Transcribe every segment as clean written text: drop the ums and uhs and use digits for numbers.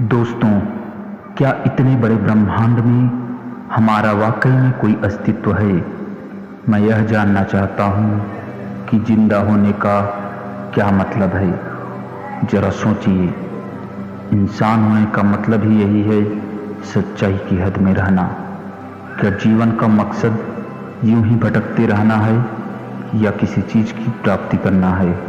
दोस्तों, क्या इतने बड़े ब्रह्मांड में हमारा वाकई में कोई अस्तित्व है? मैं यह जानना चाहता हूँ कि जिंदा होने का क्या मतलब है। जरा सोचिए, इंसान होने का मतलब ही यही है, सच्चाई की हद में रहना। क्या जीवन का मकसद यूं ही भटकते रहना है या किसी चीज की प्राप्ति करना है?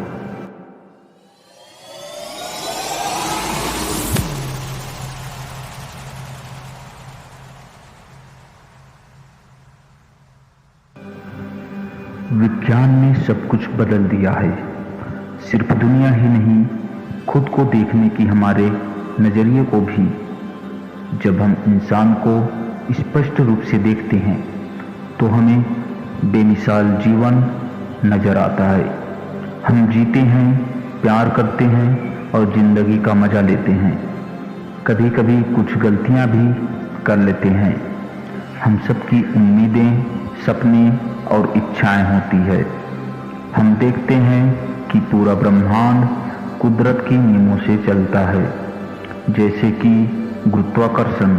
विज्ञान ने सब कुछ बदल दिया है। सिर्फ दुनिया ही नहीं, खुद को देखने की हमारे नजरिए को भी। जब हम इंसान को स्पष्ट रूप से देखते हैं तो हमें बेमिसाल जीवन नजर आता है। हम जीते हैं, प्यार करते हैं और जिंदगी का मजा लेते हैं। कभी कभी कुछ गलतियां भी कर लेते हैं। हम सबकी उम्मीदें, सपने और इच्छाएं होती है। हम देखते हैं कि पूरा ब्रह्मांड कुदरत के नियमों से चलता है, जैसे कि गुरुत्वाकर्षण।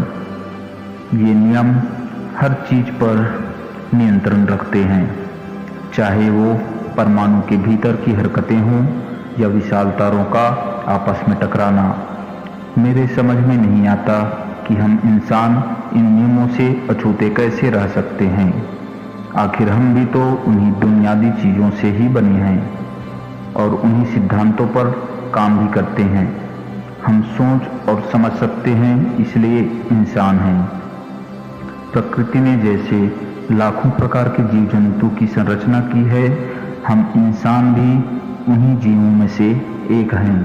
ये नियम हर चीज पर नियंत्रण रखते हैं, चाहे वो परमाणु के भीतर की हरकतें हों या विशाल तारों का आपस में टकराना। मेरे समझ में नहीं आता कि हम इंसान इन नियमों से अछूते कैसे रह सकते हैं। आखिर हम भी तो उन्हीं बुनियादी चीजों से ही बने हैं और उन्हीं सिद्धांतों पर काम भी करते हैं। हम सोच और समझ सकते हैं, इसलिए इंसान हैं। प्रकृति ने जैसे लाखों प्रकार के जीव जंतु की संरचना की है, हम इंसान भी उन्हीं जीवों में से एक हैं।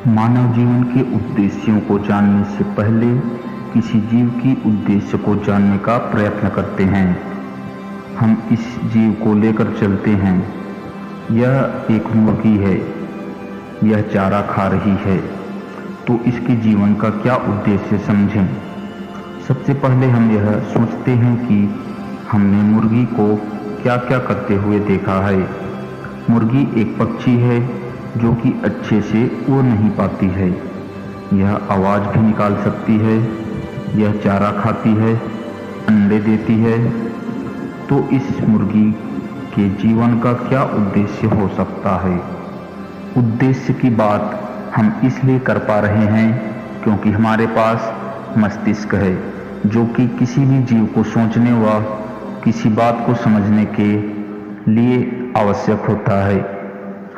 मानव जीवन के उद्देश्यों को जानने से पहले किसी जीव की उद्देश्य को जानने का प्रयत्न करते हैं। हम इस जीव को लेकर चलते हैं। यह एक मुर्गी है, यह चारा खा रही है, तो इसके जीवन का क्या उद्देश्य समझें। सबसे पहले हम यह सोचते हैं कि हमने मुर्गी को क्या क्या करते हुए देखा है। मुर्गी एक पक्षी है जो कि अच्छे से उड़ नहीं पाती है। यह आवाज भी निकाल सकती है, यह चारा खाती है, अंडे देती है। तो इस मुर्गी के जीवन का क्या उद्देश्य हो सकता है? उद्देश्य की बात हम इसलिए कर पा रहे हैं क्योंकि हमारे पास मस्तिष्क है, जो कि किसी भी जीव को सोचने व किसी बात को समझने के लिए आवश्यक होता है।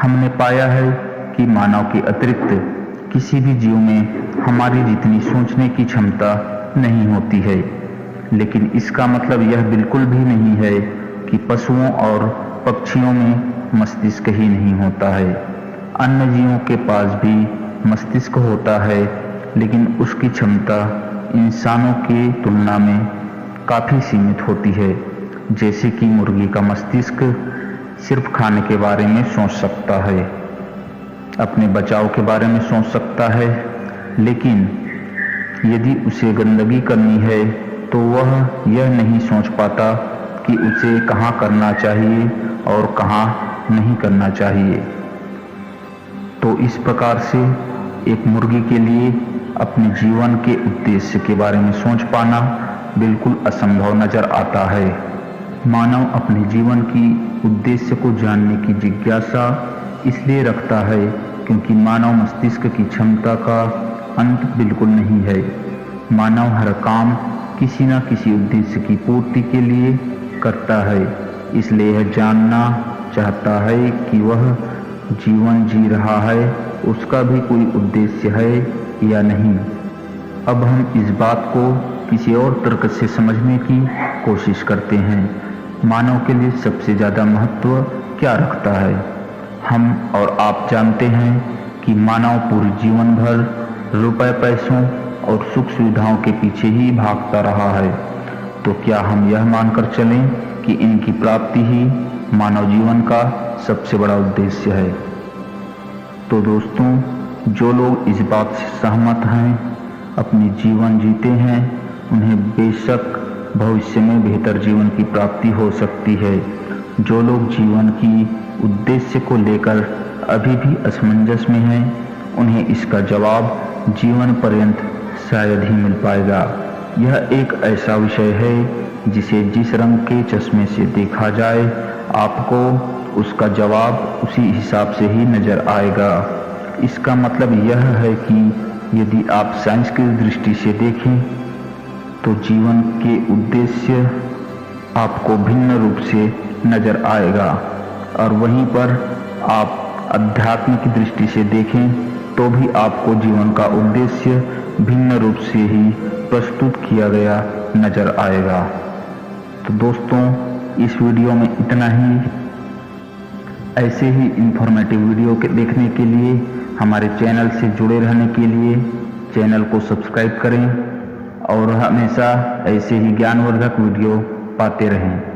हमने पाया है कि मानव के अतिरिक्त किसी भी जीव में हमारी जितनी सोचने की क्षमता नहीं होती है। लेकिन इसका मतलब यह बिल्कुल भी नहीं है कि पशुओं और पक्षियों में मस्तिष्क ही नहीं होता है। अन्य जीवों के पास भी मस्तिष्क होता है, लेकिन उसकी क्षमता इंसानों की तुलना में काफी सीमित होती है। जैसे कि मुर्गी का मस्तिष्क सिर्फ खाने के बारे में सोच सकता है, अपने बचाव के बारे में सोच सकता है, लेकिन यदि उसे गंदगी करनी है तो वह यह नहीं सोच पाता कि उसे कहाँ करना चाहिए और कहाँ नहीं करना चाहिए। तो इस प्रकार से एक मुर्गी के लिए अपने जीवन के उद्देश्य के बारे में सोच पाना बिल्कुल असंभव नजर आता है। मानव अपने जीवन की उद्देश्य को जानने की जिज्ञासा इसलिए रखता है क्योंकि मानव मस्तिष्क की क्षमता का अंत बिल्कुल नहीं है। मानव हर काम किसी न किसी उद्देश्य की पूर्ति के लिए करता है, इसलिए यह जानना चाहता है कि वह जीवन जी रहा है, उसका भी कोई उद्देश्य है या नहीं। अब हम इस बात को किसी और तर्क से समझने की कोशिश करते हैं। मानव के लिए सबसे ज्यादा महत्व क्या रखता है? हम और आप जानते हैं कि मानव पूरे जीवन भर रुपए, पैसों और सुख सुविधाओं के पीछे ही भागता रहा है। तो क्या हम यह मानकर चलें कि इनकी प्राप्ति ही मानव जीवन का सबसे बड़ा उद्देश्य है? तो दोस्तों, जो लोग इस बात से सहमत हैं, अपने जीवन जीते हैं, उन्हें बेशक भविष्य में बेहतर जीवन की प्राप्ति हो सकती है। जो लोग जीवन की उद्देश्य को लेकर अभी भी असमंजस में हैं, उन्हें इसका जवाब जीवन पर्यंत शायद ही मिल पाएगा। यह एक ऐसा विषय है जिसे जिस रंग के चश्मे से देखा जाए, आपको उसका जवाब उसी हिसाब से ही नजर आएगा। इसका मतलब यह है कि यदि आप साइंस की दृष्टि से देखें तो जीवन के उद्देश्य आपको भिन्न रूप से नजर आएगा, और वहीं पर आप अध्यात्म की दृष्टि से देखें तो भी आपको जीवन का उद्देश्य भिन्न रूप से ही प्रस्तुत किया गया नजर आएगा। तो दोस्तों, इस वीडियो में इतना ही। ऐसे ही इंफॉर्मेटिव वीडियो के देखने के लिए हमारे चैनल से जुड़े रहने के लिए चैनल को सब्सक्राइब करें और हमेशा ऐसे ही ज्ञानवर्धक वीडियो पाते रहें।